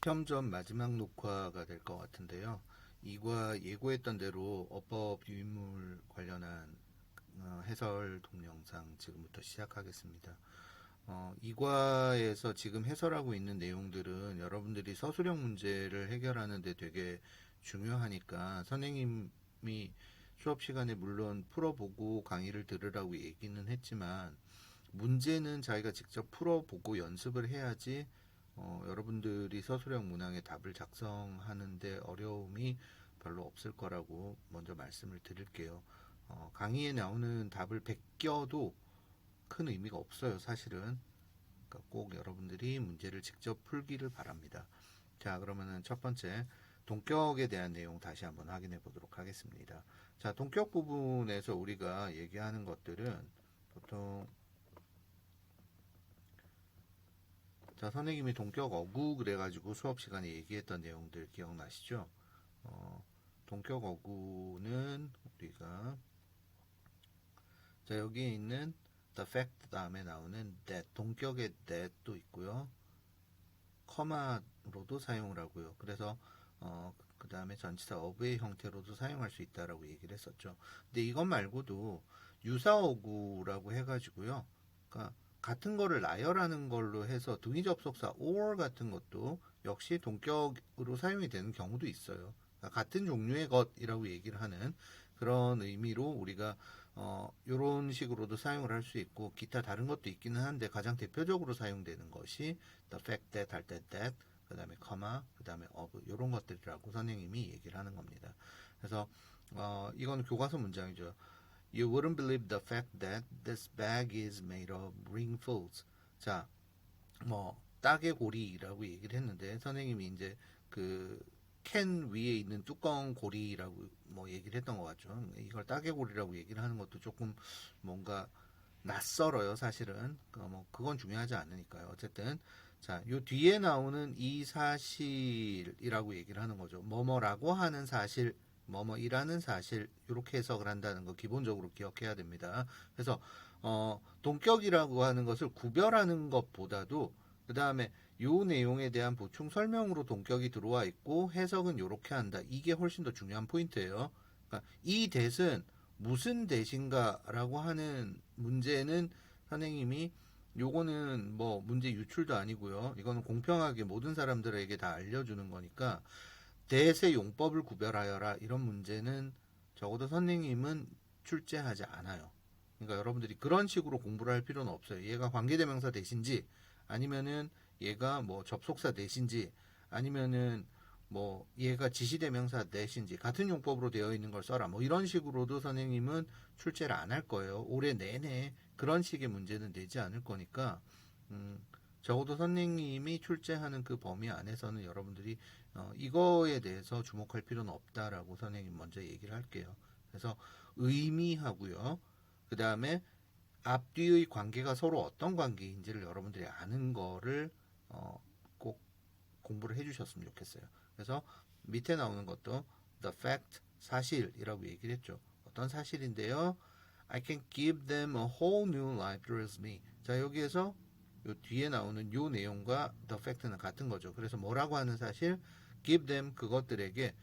시험 전 마지막 녹화가 될 것 같은데요. 이과 예고했던 대로 어법 유인물 관련한 해설 동영상 지금부터 시작하겠습니다. 이과에서 지금 해설하고 있는 내용들은 여러분들이 서술형 문제를 해결하는 데 되게 중요하니까 선생님이 수업 시간에 물론 풀어보고 강의를 들으라고 얘기는 했지만 문제는 자기가 직접 풀어보고 연습을 해야지 여러분들이 서술형 문항의 답을 작성하는데 어려움이 별로 없을 거라고 먼저 말씀을 드릴게요. 강의에 나오는 답을 베껴도 큰 의미가 없어요, 사실은. 그러니까 꼭 여러분들이 문제를 직접 풀기를 바랍니다. 자, 그러면은 첫 번째, 동격에 대한 내용 다시 한번 확인해 보도록 하겠습니다. 자, 동격 부분에서 우리가 얘기하는 것들은 보통 자, 선생님이 동격 어구 그래가지고 수업 시간에 얘기했던 내용들 기억나시죠? 동격 어구는 우리가 자, 여기에 있는 the fact 다음에 나오는 that 동격의 that도 있고요. 커마로도 사용을 하고요. 그래서 그 다음에 전치사 of의 형태로도 사용할 수 있다라고 얘기를 했었죠. 근데 이것 말고도 유사어구라고 해가지고요. 그러니까 같은 거를 나열하는 걸로 해서 등위 접속사 or 같은 것도 역시 동격으로 사용이 되는 경우도 있어요. 그러니까 같은 종류의 것이라고 얘기를 하는 그런 의미로 우리가 이런 식으로도 사용을 할 수 있고 기타 다른 것도 있기는 한데 가장 대표적으로 사용되는 것이 the fact that 할 때 that 그 다음에 comma 그 다음에 of 이런 것들이라고 선생님이 얘기를 하는 겁니다. 그래서 이건 교과서 문장이죠. You wouldn't believe the fact that this bag is made of ringfuls. 자, 뭐 딱의 고리라고 얘기를 했는데 선생님이 이제 그 캔 위에 있는 뚜껑 고리라고 뭐 얘기를 했던 것 같죠. 이걸 딱의 고리라고 얘기를 하는 것도 조금 뭔가 낯설어요, 사실은. 뭐 그건 중요하지 않으니까요. 어쨌든 자, 요 뒤에 나오는 이 사실이라고 얘기를 하는 거죠. 뭐뭐라고 하는 사실, 뭐뭐이라는 사실 이렇게 해석을 한다는 거 기본적으로 기억해야 됩니다. 그래서 동격이라고 하는 것을 구별하는 것보다도 그 다음에 요 내용에 대한 보충 설명으로 동격이 들어와 있고 해석은 이렇게 한다. 이게 훨씬 더 중요한 포인트예요. 그러니까 이 대은 무슨 대신가라고 하는 문제는 선생님이 요거는 뭐 문제 유출도 아니고요. 이거는 공평하게 모든 사람들에게 다 알려주는 거니까 대세 용법을 구별하여라 이런 문제는 적어도 선생님은 출제하지 않아요. 그러니까 여러분들이 그런 식으로 공부를 할 필요는 없어요. 얘가 관계대명사 대신지 아니면은 얘가 뭐 접속사 대신지 아니면은 뭐 얘가 지시대명사 대신지 같은 용법으로 되어 있는 걸 써라 뭐 이런 식으로도 선생님은 출제를 안 할 거예요. 올해 내내 그런 식의 문제는 내지 않을 거니까 적어도 선생님이 출제하는 그 범위 안에서는 여러분들이 이거에 대해서 주목할 필요는 없다라고 선생님 먼저 얘기를 할게요. 그래서 의미하고요. 그 다음에 앞뒤의 관계가 서로 어떤 관계인지를 여러분들이 아는 거를 꼭 공부를 해주셨으면 좋겠어요. 그래서 밑에 나오는 것도 the fact 사실이라고 얘기를 했죠. 어떤 사실인데요. I can give them a whole new life towards me. 자 여기에서 요 뒤에 나오는 요 내용과 the fact는 같은 거죠. 그래서 뭐라고 하는 사실? give them 그것들에게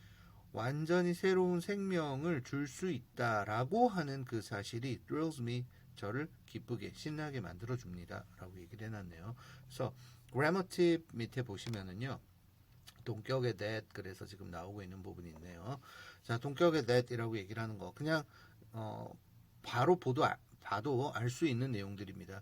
완전히 새로운 생명을 줄 수 있다라고 하는 그 사실이 thrills me 저를 기쁘게 신나게 만들어 줍니다 라고 얘기를 해놨네요. 그래서 grammar tip 밑에 보시면은요 동격의 that 그래서 지금 나오고 있는 부분이 있네요. 자 동격의 that이라고 얘기를 하는 거 그냥 바로 봐도 알 수 있는 내용들입니다.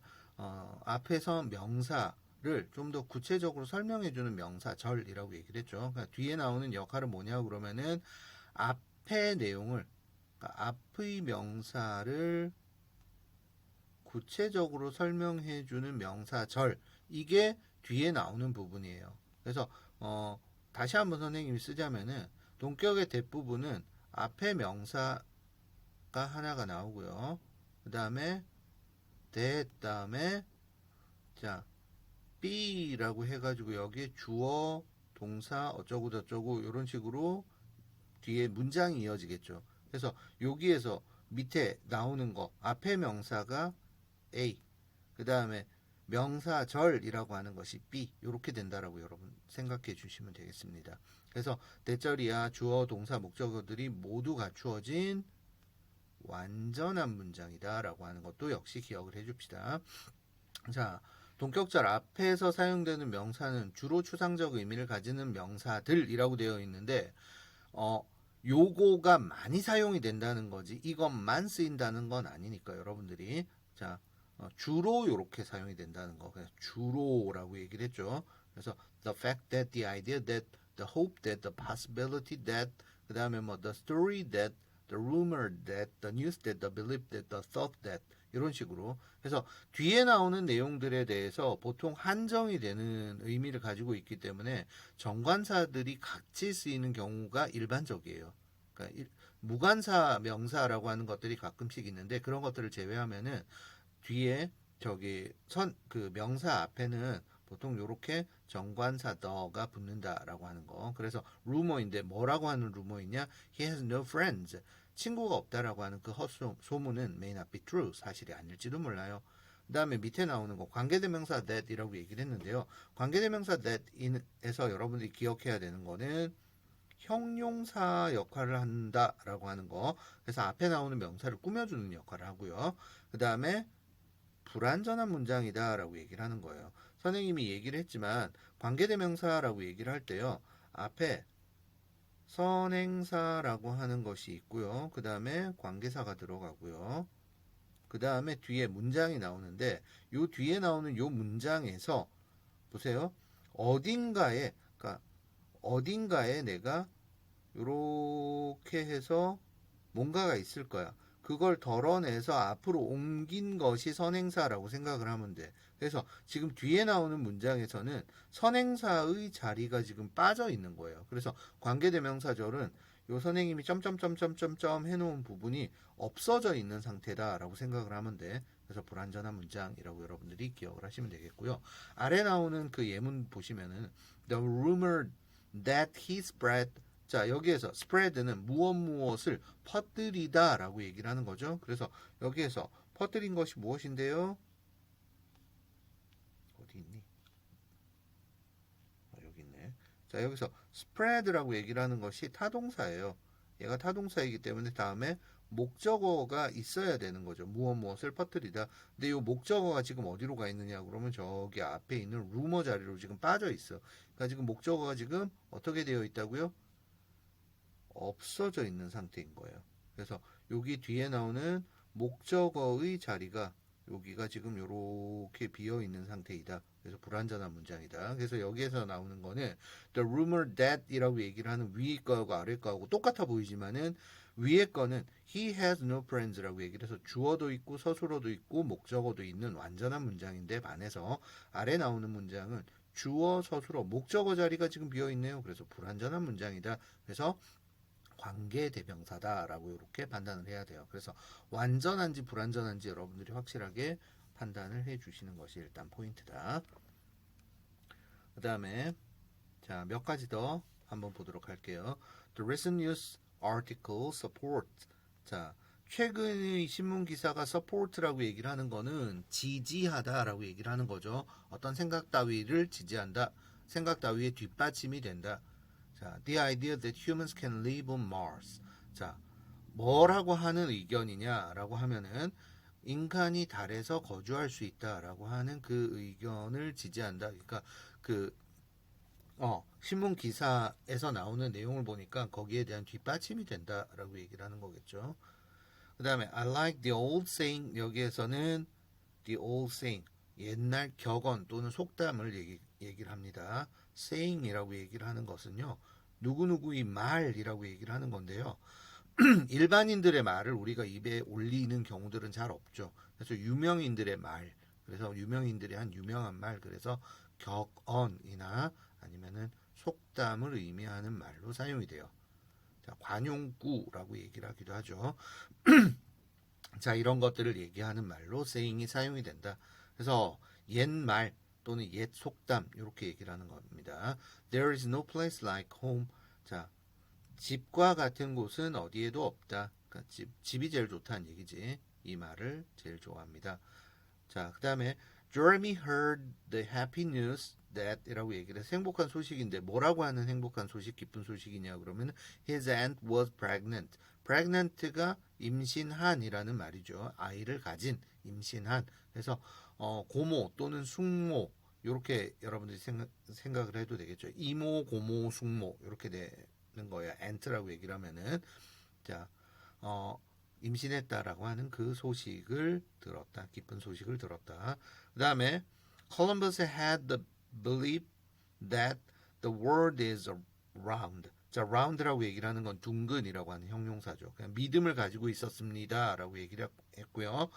앞에서 명사를 좀 더 구체적으로 설명해주는 명사절이라고 얘기를 했죠. 그러니까 뒤에 나오는 역할은 뭐냐 그러면은 앞의 내용을 그러니까 앞의 명사를 구체적으로 설명해주는 명사절 이게 뒤에 나오는 부분이에요. 그래서 다시 한번 선생님이 쓰자면은 동격의 대부분은 앞에 명사가 하나가 나오고요. 그 다음에 다음에 자 B라고 해가지고 여기에 주어 동사 어쩌고 저쩌고 이런 식으로 뒤에 문장이 이어지겠죠. 그래서 여기에서 밑에 나오는 거 앞에 명사가 A 그 다음에 명사절이라고 하는 것이 be 이렇게 된다라고 여러분 생각해 주시면 되겠습니다. 그래서 대절이야 주어, 동사, 목적어들이 모두 갖추어진 완전한 문장이다라고 하는 것도 역시 기억을 해줍시다. 자, 동격절 앞에서 사용되는 명사는 주로 추상적 의미를 가지는 명사들이라고 되어 있는데 요거가 많이 사용이 된다는 거지 이것만 쓰인다는 건 아니니까 여러분들이 자 주로 이렇게 사용이 된다는 거 그래서 주로라고 얘기를 했죠. 그래서 the fact that, the idea that, the hope that, the possibility that 그 다음에 뭐 the story that, the rumor that, the news that, the belief that, the thought that 이런 식으로 그래서 뒤에 나오는 내용들에 대해서 보통 한정이 되는 의미를 가지고 있기 때문에 정관사들이 같이 쓰이는 경우가 일반적이에요. 그러니까 무관사 명사라고 하는 것들이 가끔씩 있는데 그런 것들을 제외하면은 뒤에 저기 그 명사 앞에는 보통 이렇게 정관사 더가 붙는다라고 하는 거. 그래서 루머인데 뭐라고 하는 루머이냐? He has no friends. 친구가 없다라고 하는 그 헛소문은 may not be true. 사실이 아닐지도 몰라요. 그 다음에 밑에 나오는 거 관계대명사 that이라고 얘기를 했는데요. 관계대명사 that에서 여러분들이 기억해야 되는 거는 형용사 역할을 한다라고 하는 거. 그래서 앞에 나오는 명사를 꾸며주는 역할을 하고요. 그 다음에 불완전한 문장이다라고 얘기를 하는 거예요. 선생님이 얘기를 했지만 관계대명사라고 얘기를 할 때요. 앞에 선행사라고 하는 것이 있고요. 그 다음에 관계사가 들어가고요. 그 다음에 뒤에 문장이 나오는데 요 뒤에 나오는 요 문장에서 보세요. 그러니까 어딘가에 내가 요렇게 해서 뭔가가 있을 거야. 그걸 덜어내서 앞으로 옮긴 것이 선행사라고 생각을 하면 돼. 그래서 지금 뒤에 나오는 문장에서는 선행사의 자리가 지금 빠져 있는 거예요. 그래서 관계대명사절은 요 선생님이 점점점점점점 해놓은 부분이 없어져 있는 상태다라고 생각을 하면 돼. 그래서 불완전한 문장이라고 여러분들이 기억을 하시면 되겠고요. 아래 나오는 그 예문 보시면은 the rumor that he spread 자 여기에서 spread는 무엇을 퍼뜨리다 라고 얘기를 하는 거죠. 그래서 여기에서 퍼뜨린 것이 무엇인데요? 어디 있니? 여기 있네. 자 여기서 spread라고 얘기를 하는 것이 타동사예요. 얘가 타동사이기 때문에 다음에 목적어가 있어야 되는 거죠. 무엇을 퍼뜨리다. 근데 이 목적어가 지금 어디로 가 있느냐 그러면 저기 앞에 있는 루머 자리로 지금 빠져 있어. 그러니까 지금 목적어가 지금 어떻게 되어 있다고요? 없어져 있는 상태인 거예요. 그래서 여기 뒤에 나오는 목적어의 자리가 여기가 지금 이렇게 비어 있는 상태이다. 그래서 불완전한 문장이다. 그래서 여기에서 나오는 거는 the rumor that이라고 얘기를 하는 위에 거하고 아래 거하고 똑같아 보이지만은 위에 거는 he has no friends라고 얘기를 해서 주어도 있고 서술어도 있고 목적어도 있는 완전한 문장인데 반해서 아래 나오는 문장은 주어, 서술어, 목적어 자리가 지금 비어 있네요. 그래서 불완전한 문장이다. 그래서 관계대명사다라고 이렇게 판단을 해야 돼요. 그래서 완전한지 불완전한지 여러분들이 확실하게 판단을 해 주시는 것이 일단 포인트다. 그 다음에 자, 몇 가지 더 한번 보도록 할게요. The recent news article supports. 자, 최근의 신문 기사가 support라고 얘기를 하는 거는 지지하다라고 얘기를 하는 거죠. 어떤 생각 따위를 지지한다. 생각 따위의 뒷받침이 된다. 자, the idea that humans can live on Mars. 자, 뭐라고 하는 의견이냐라고 하면은 인간이 달에서 거주할 수 있다라고 하는 그 의견을 지지한다. 그러니까 그 신문 기사에서 나오는 내용을 보니까 거기에 대한 뒷받침이 된다라고 얘기를 하는 거겠죠. 그 다음에 I like the old saying 여기에서는 the old saying 옛날 격언 또는 속담을 얘기를 합니다. saying이라고 얘기를 하는 것은요. 누구누구의 말이라고 얘기를 하는 건데요. 일반인들의 말을 우리가 입에 올리는 경우들은 잘 없죠. 그래서 유명인들의 말, 그래서 유명인들이 한 유명한 말, 그래서 격언이나 아니면은 속담을 의미하는 말로 사용이 돼요. 자, 관용구라고 얘기를 하기도 하죠. 자, 이런 것들을 얘기하는 말로 saying이 사용이 된다. 그래서 옛말 또는 옛 속담 이렇게 얘기를 하는 겁니다. There is no place like home. 자, 집과 같은 곳은 어디에도 없다. 그러니까 집이 제일 좋다는 얘기지. 이 말을 제일 좋아합니다. 자, 그 다음에 Jeremy heard the happy news that 이라고 얘기를 해서 행복한 소식인데 뭐라고 하는 행복한 소식, 기쁜 소식이냐 그러면 his aunt was pregnant. pregnant가 임신한이라는 말이죠. 아이를 가진, 임신한. 그래서 고모 또는 숙모 이렇게 여러분들이 생각을 해도 되겠죠. 이모, 고모, 숙모 이렇게 되는 거예요. aunt라고 얘기를 하면은 자, 임신했다라고 하는 그 소식을 들었다. 기쁜 소식을 들었다. 그 다음에 Columbus had the belief that the world is round. 자, round라고 얘기를 하는 건 둥근이라고 하는 형용사죠. 그냥 믿음을 가지고 있었습니다라고 얘기를 했고요.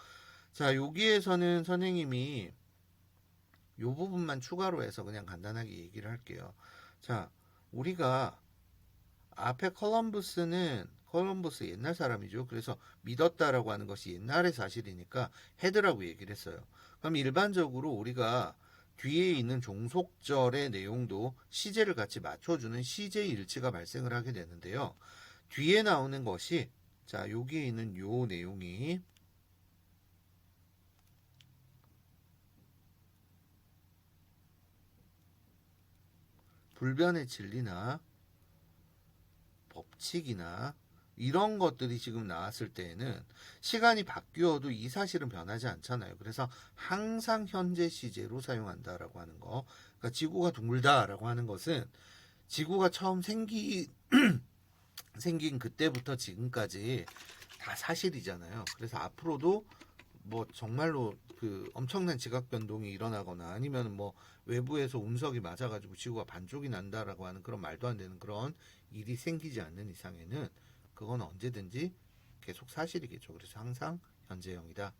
자, 여기에서는 선생님이 요 부분만 추가로 해서 그냥 간단하게 얘기를 할게요. 자, 우리가 앞에 콜럼버스 옛날 사람이죠. 그래서 믿었다라고 하는 것이 옛날의 사실이니까 헤드라고 얘기를 했어요. 그럼 일반적으로 우리가 뒤에 있는 종속절의 내용도 시제를 같이 맞춰주는 시제 일치가 발생을 하게 되는데요. 뒤에 나오는 것이 자 여기에 있는 요 내용이 불변의 진리나 법칙이나 이런 것들이 지금 나왔을 때에는 시간이 바뀌어도 이 사실은 변하지 않잖아요. 그래서 항상 현재 시제로 사용한다라고 하는 거. 그러니까 지구가 둥글다라고 하는 것은 지구가 처음 생긴 그때부터 지금까지 다 사실이잖아요. 그래서 앞으로도 뭐 정말로 그 엄청난 지각 변동이 일어나거나 아니면 뭐 외부에서 운석이 맞아가지고 지구가 반쪽이 난다라고 하는 그런 말도 안 되는 그런 일이 생기지 않는 이상에는 그건 언제든지 계속 사실이겠죠. 그래서 항상 현재형이다.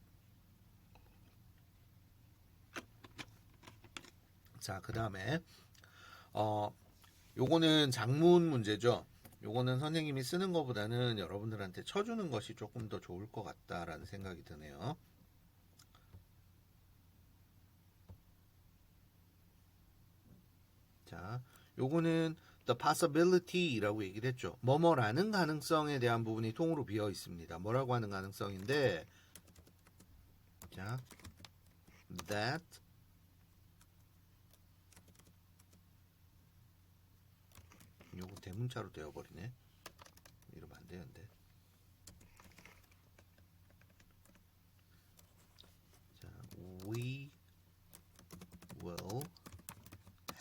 자, 그 다음에 요거는 작문 문제죠. 요거는 선생님이 쓰는 것보다는 여러분들한테 쳐주는 것이 조금 더 좋을 것 같다라는 생각이 드네요. 자, 요거는 the possibility라고 얘기를 했죠. 뭐뭐라는 가능성에 대한 부분이 통으로 비어 있습니다. 뭐라고 하는 가능성인데, 자, that 요거 대문자로 되어버리네. 이러면 안 되는데. 자, we will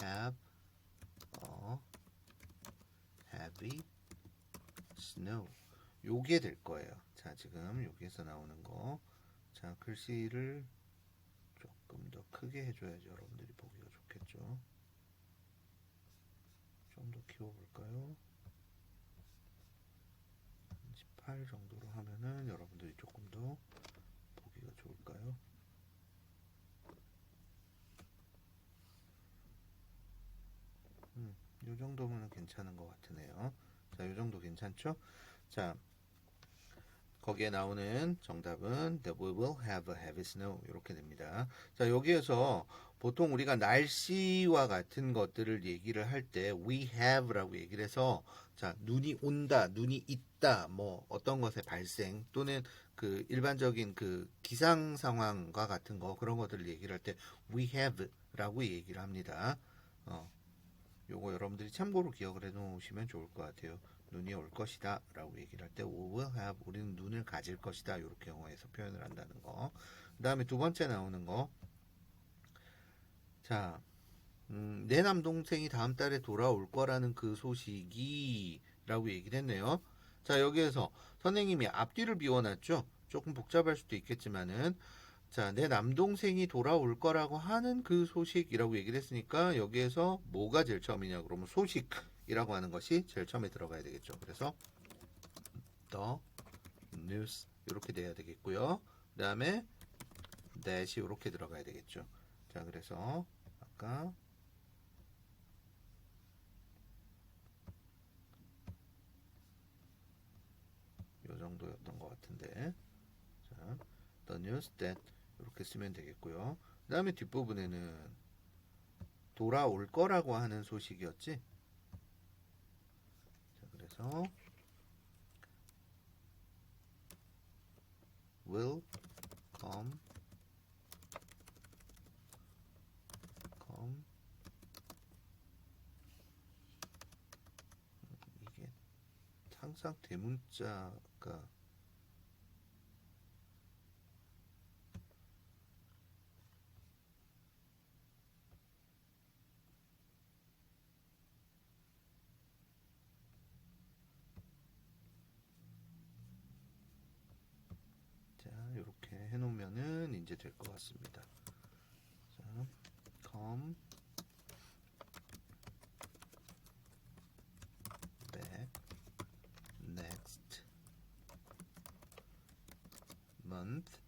have a heavy snow. 요게 될 거예요. 자, 지금 여기에서 나오는 거. 자, 글씨를 조금 더 크게 해줘야지 여러분들이 보기가 좋겠죠. 좀 더 키워볼까요? 18 정도로 하면은 여러분들이 조금 더 보기가 좋을까요? 이 정도면 괜찮은 것 같으네요. 자, 이 정도 괜찮죠? 자, 거기에 나오는 정답은 The we will have a heavy snow 이렇게 됩니다. 자, 여기에서 보통 우리가 날씨와 같은 것들을 얘기를 할 때 we have라고 얘기를 해서 자, 눈이 온다, 눈이 있다, 뭐 어떤 것의 발생 또는 그 일반적인 그 기상 상황과 같은 거 그런 것들을 얘기를 할 때 we have라고 얘기를 합니다. 요거 여러분들이 참고로 기억을 해 놓으시면 좋을 것 같아요. 눈이 올 것이다 라고 얘기를 할 때 we will have 우리는 눈을 가질 것이다 이렇게 영어에서 표현을 한다는 거. 그 다음에 두 번째 나오는 거. 자, 내 남동생이 다음 달에 돌아올 거라는 그 소식이 라고 얘기를 했네요. 자, 여기에서 선생님이 앞뒤를 비워놨죠. 조금 복잡할 수도 있겠지만은 자, 내 남동생이 돌아올 거라고 하는 그 소식이라고 얘기를 했으니까 여기에서 뭐가 제일 처음이냐 그러면 소식이라고 하는 것이 제일 처음에 들어가야 되겠죠. 그래서 the news 이렇게 돼야 되겠고요. 그 다음에 that이 이렇게 들어가야 되겠죠. 자, 그래서 아까 요 정도였던 것 같은데 자, the news that 이렇게 쓰면 되겠고요. 그 다음에 뒷부분에는 돌아올 거라고 하는 소식이었지. 자, 그래서 will come 항상 대문자가 자, 이렇게 해놓으면은 이제 될 것 같습니다. 자, come back next month.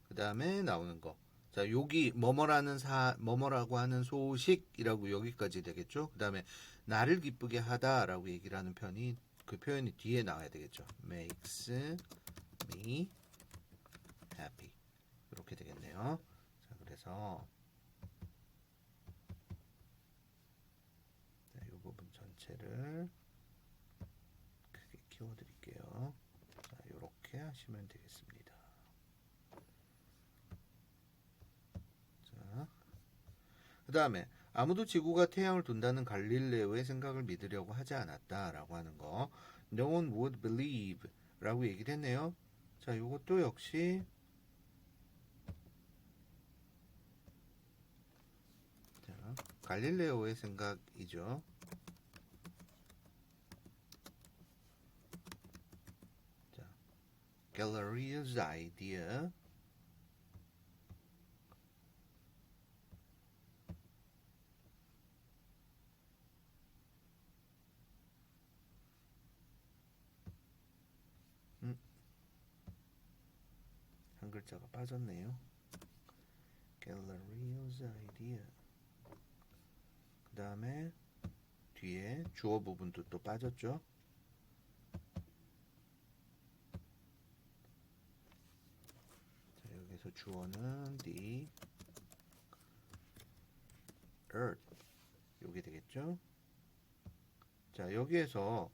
그 다음에 나오는 거. 자, 여기 뭐뭐라고 하는 소식이라고 여기까지 되겠죠. 그 다음에 나를 기쁘게 하다라고 얘기를 하는 편이 그 표현이 뒤에 나와야 되겠죠. makes me happy. 이렇게 되겠네요. 자, 그래서 이 부분 전체를 크게 키워드릴게요. 자, 이렇게 하시면 되겠습니다. 자, 그 다음에 아무도 지구가 태양을 돈다는 갈릴레오의 생각을 믿으려고 하지 않았다라고 하는 거. No one would believe 라고 얘기를 했네요. 자, 이것도 역시 자, 갈릴레오의 생각이죠. 자, Galileo's idea. 한 글자가 빠졌네요. Galileo's idea. 그 다음에 뒤에 주어 부분도 또 빠졌죠. 자, 여기서 주어는 the earth 요게 되겠죠. 자, 여기에서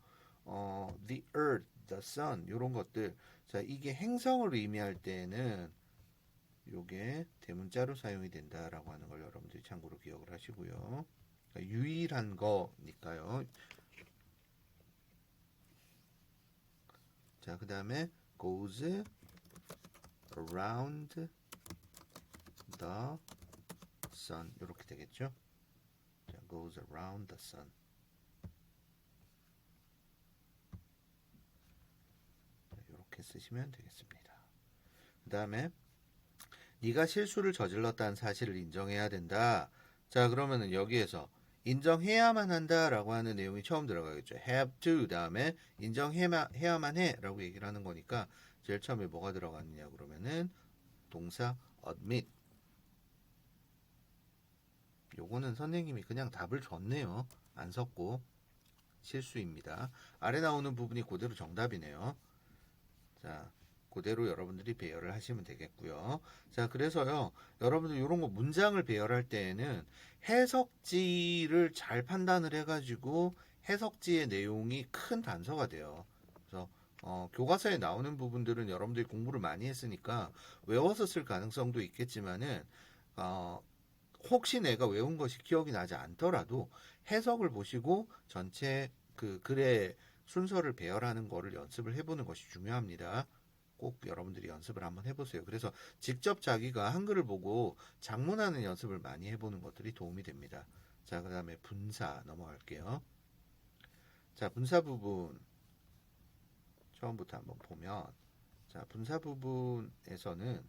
the earth, the sun 이런 것들, 자, 이게 행성을 의미할 때는 요게 대문자로 사용이 된다라고 하는 걸 여러분들이 참고로 기억을 하시고요. 그러니까 유일한 거니까요. 자, 그 다음에 goes around the sun 이렇게 되겠죠. 자, goes around the sun. 이렇게 쓰시면 되겠습니다. 그 다음에 네가 실수를 저질렀다는 사실을 인정해야 된다. 자, 그러면은 여기에서 인정해야만 한다라고 하는 내용이 처음 들어가겠죠. have to 다음에 인정해야만 해라고 얘기를 하는 거니까 제일 처음에 뭐가 들어가느냐 그러면은 동사 admit. 요거는 선생님이 그냥 답을 줬네요. 안 섞고 실수입니다. 아래 나오는 부분이 그대로 정답이네요. 자, 그대로 여러분들이 배열을 하시면 되겠고요. 자, 그래서요, 여러분들 이런 거 문장을 배열할 때에는 해석지를 잘 판단을 해가지고 해석지의 내용이 큰 단서가 돼요. 그래서 교과서에 나오는 부분들은 여러분들이 공부를 많이 했으니까 외워서 쓸 가능성도 있겠지만은 혹시 내가 외운 것이 기억이 나지 않더라도 해석을 보시고 전체 그 글의 순서를 배열하는 거를 연습을 해보는 것이 중요합니다. 꼭 여러분들이 연습을 한번 해보세요. 그래서 직접 자기가 한글을 보고 작문하는 연습을 많이 해보는 것들이 도움이 됩니다. 자, 그 다음에 분사 넘어갈게요. 자, 분사 부분 처음부터 한번 보면, 자, 분사 부분에서는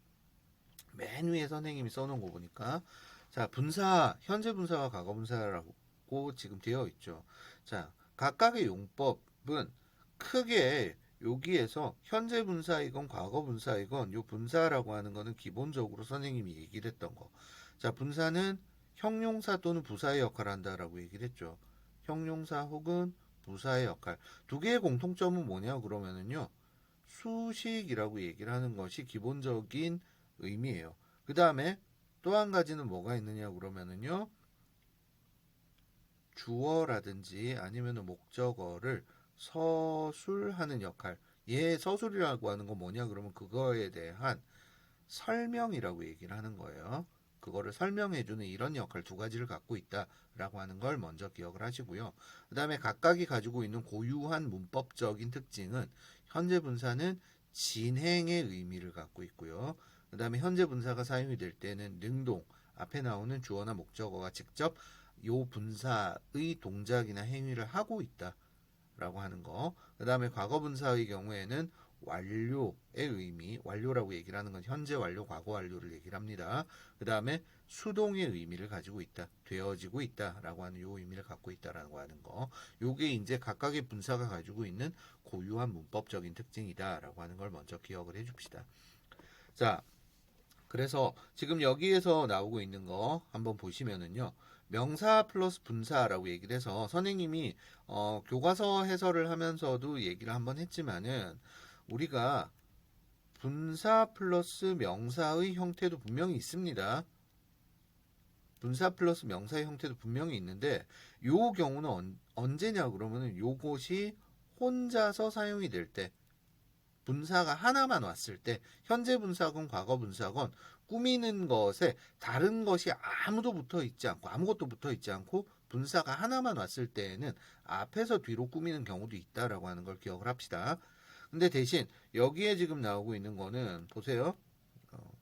맨 위에 선생님이 써놓은 거 보니까, 자, 분사, 현재 분사와 과거 분사라고 지금 되어 있죠. 자, 각각의 용법은 크게 여기에서 현재 분사이건 과거 분사이건 요 분사라고 하는 거는 기본적으로 선생님이 얘기를 했던 거. 자, 분사는 형용사 또는 부사의 역할을 한다라고 얘기를 했죠. 형용사 혹은 부사의 역할. 두 개의 공통점은 뭐냐 그러면은요. 수식이라고 얘기를 하는 것이 기본적인 의미예요. 그 다음에 또 한 가지는 뭐가 있느냐 그러면은요. 주어라든지 아니면 목적어를 서술하는 역할. 얘 서술이라고 하는 건 뭐냐 그러면 그거에 대한 설명이라고 얘기를 하는 거예요. 그거를 설명해주는 이런 역할 두 가지를 갖고 있다라고 하는 걸 먼저 기억을 하시고요. 그 다음에 각각이 가지고 있는 고유한 문법적인 특징은 현재 분사는 진행의 의미를 갖고 있고요. 그 다음에 현재 분사가 사용이 될 때는 능동, 앞에 나오는 주어나 목적어가 직접 요 분사의 동작이나 행위를 하고 있다라고 하는 거. 그 다음에 과거 분사의 경우에는 완료의 의미, 완료라고 얘기를 하는 건 현재 완료, 과거 완료를 얘기를 합니다. 그 다음에 수동의 의미를 가지고 있다, 되어지고 있다라고 하는 요 의미를 갖고 있다라고 하는 거. 요게 이제 각각의 분사가 가지고 있는 고유한 문법적인 특징이다라고 하는 걸 먼저 기억을 해줍시다. 자, 그래서 지금 여기에서 나오고 있는 거 한번 보시면은요. 명사 플러스 분사라고 얘기를 해서 선생님이 교과서 해설을 하면서도 얘기를 한번 했지만은 우리가 분사 플러스 명사의 형태도 분명히 있습니다. 분사 플러스 명사의 형태도 분명히 있는데 요 경우는 언제냐 그러면은 요것이 혼자서 사용이 될 때, 분사가 하나만 왔을 때, 현재 분사건 과거 분사건 꾸미는 것에 다른 것이 아무것도 붙어 있지 않고 분사가 하나만 왔을 때에는 앞에서 뒤로 꾸미는 경우도 있다라고 하는 걸 기억을 합시다. 근데 대신 여기에 지금 나오고 있는 거는 보세요.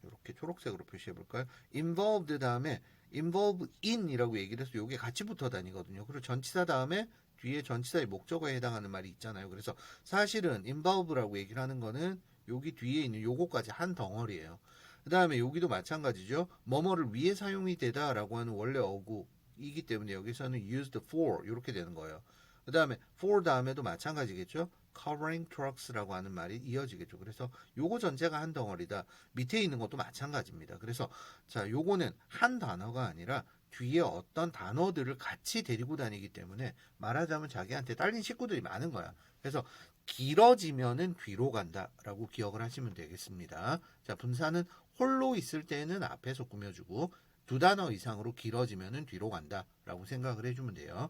이렇게 초록색으로 표시해 볼까요? involved 다음에 involve in이라고 얘기를 해서 이게 같이 붙어 다니거든요. 그리고 전치사 다음에 뒤에 전치사의 목적어에 해당하는 말이 있잖아요. 그래서 사실은 involve라고 얘기를 하는 거는 여기 뒤에 있는 요거까지 한 덩어리예요. 그 다음에 여기도 마찬가지죠. 뭐뭐를 위해 사용이 되다라고 하는 원래 어구이기 때문에 여기서는 used for 이렇게 되는 거예요. 그 다음에 for 다음에도 마찬가지겠죠. covering trucks라고 하는 말이 이어지겠죠. 그래서 요거 전체가 한 덩어리다. 밑에 있는 것도 마찬가지입니다. 그래서 자, 요거는 한 단어가 아니라 뒤에 어떤 단어들을 같이 데리고 다니기 때문에 말하자면 자기한테 딸린 식구들이 많은 거야. 그래서 길어지면은 뒤로 간다라고 기억을 하시면 되겠습니다. 자, 분사는 홀로 있을 때는 앞에서 꾸며주고 두 단어 이상으로 길어지면은 뒤로 간다라고 생각을 해주면 돼요.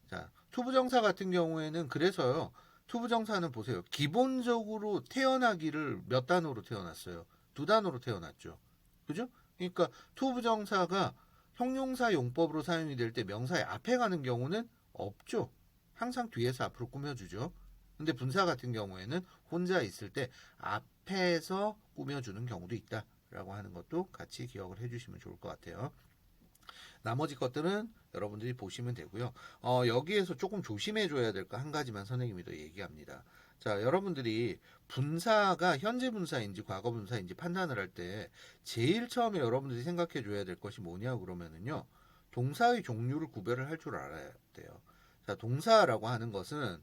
자, 투부정사 같은 경우에는 그래서요. 투부정사는 보세요. 기본적으로 태어나기를 몇 단어로 태어났어요? 두 단어로 태어났죠. 그죠? 그러니까 투부정사가 형용사 용법으로 사용이 될 때 명사의 앞에 가는 경우는 없죠. 항상 뒤에서 앞으로 꾸며주죠. 근데 분사 같은 경우에는 혼자 있을 때 앞에서 꾸며주는 경우도 있다라고 하는 것도 같이 기억을 해주시면 좋을 것 같아요. 나머지 것들은 여러분들이 보시면 되고요. 여기에서 조금 조심해줘야 될 거 한 가지만 선생님이 더 얘기합니다. 자, 여러분들이 분사가 현재 분사인지 과거 분사인지 판단을 할 때 제일 처음에 여러분들이 생각해 줘야 될 것이 뭐냐 그러면은요. 동사의 종류를 구별을 할 줄 알아야 돼요. 자, 동사라고 하는 것은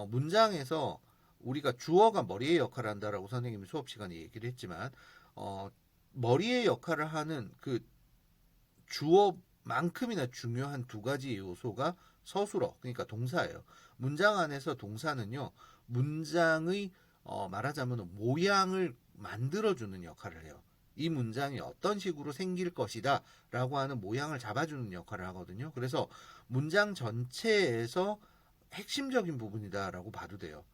문장에서 우리가 주어가 머리의 역할을 한다라고 선생님이 수업 시간에 얘기를 했지만 머리의 역할을 하는 그 주어만큼이나 중요한 두 가지 요소가 서술어, 그러니까 동사예요. 문장 안에서 동사는요, 문장의 말하자면 모양을 만들어주는 역할을 해요. 이 문장이 어떤 식으로 생길 것이다 라고 하는 모양을 잡아주는 역할을 하거든요. 그래서 문장 전체에서 핵심적인 부분이다 라고 봐도 돼요.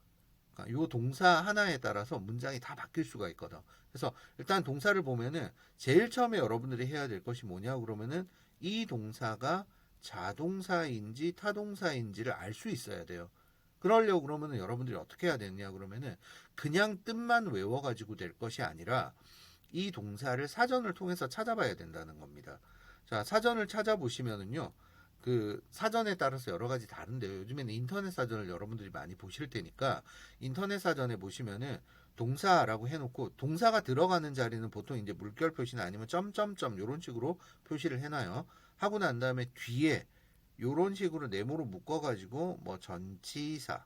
그러니까 이 동사 하나에 따라서 문장이 다 바뀔 수가 있거든. 그래서 일단 동사를 보면은 제일 처음에 여러분들이 해야 될 것이 뭐냐 그러면은 이 동사가 자동사인지 타동사인지를 알 수 있어야 돼요. 그러려고 그러면은 여러분들이 어떻게 해야 되느냐 그러면은 그냥 뜻만 외워가지고 될 것이 아니라 이 동사를 사전을 통해서 찾아봐야 된다는 겁니다. 자, 사전을 찾아보시면은요. 그 사전에 따라서 여러 가지 다른데요. 요즘에는 인터넷 사전을 여러분들이 많이 보실 테니까 인터넷 사전에 보시면은 동사라고 해놓고 동사가 들어가는 자리는 보통 이제 물결 표시나 아니면 점점점 이런 식으로 표시를 해놔요. 하고 난 다음에 뒤에 이런 식으로 네모로 묶어가지고 뭐 전치사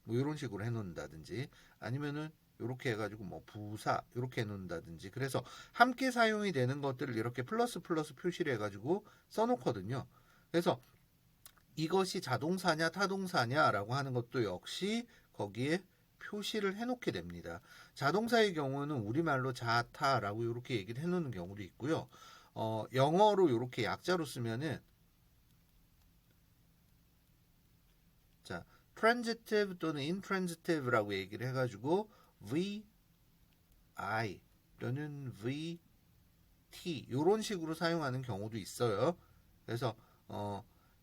뭐 이런 식으로 해놓는다든지 아니면은 이렇게 해가지고 뭐 부사 이렇게 해놓는다든지 그래서 함께 사용이 되는 것들을 이렇게 플러스 플러스 표시를 해가지고 써놓거든요. 그래서 이것이 자동사냐 타동사냐라고 하는 것도 역시 거기에 표시를 해놓게 됩니다. 자동사의 경우는 우리말로 자타라고 이렇게 얘기를 해놓는 경우도 있고요. 영어로 이렇게 약자로 쓰면은 자 transitive 또는 intransitive라고 얘기를 해가지고 vi 또는 VT 이런 식으로 사용하는 경우도 있어요. 그래서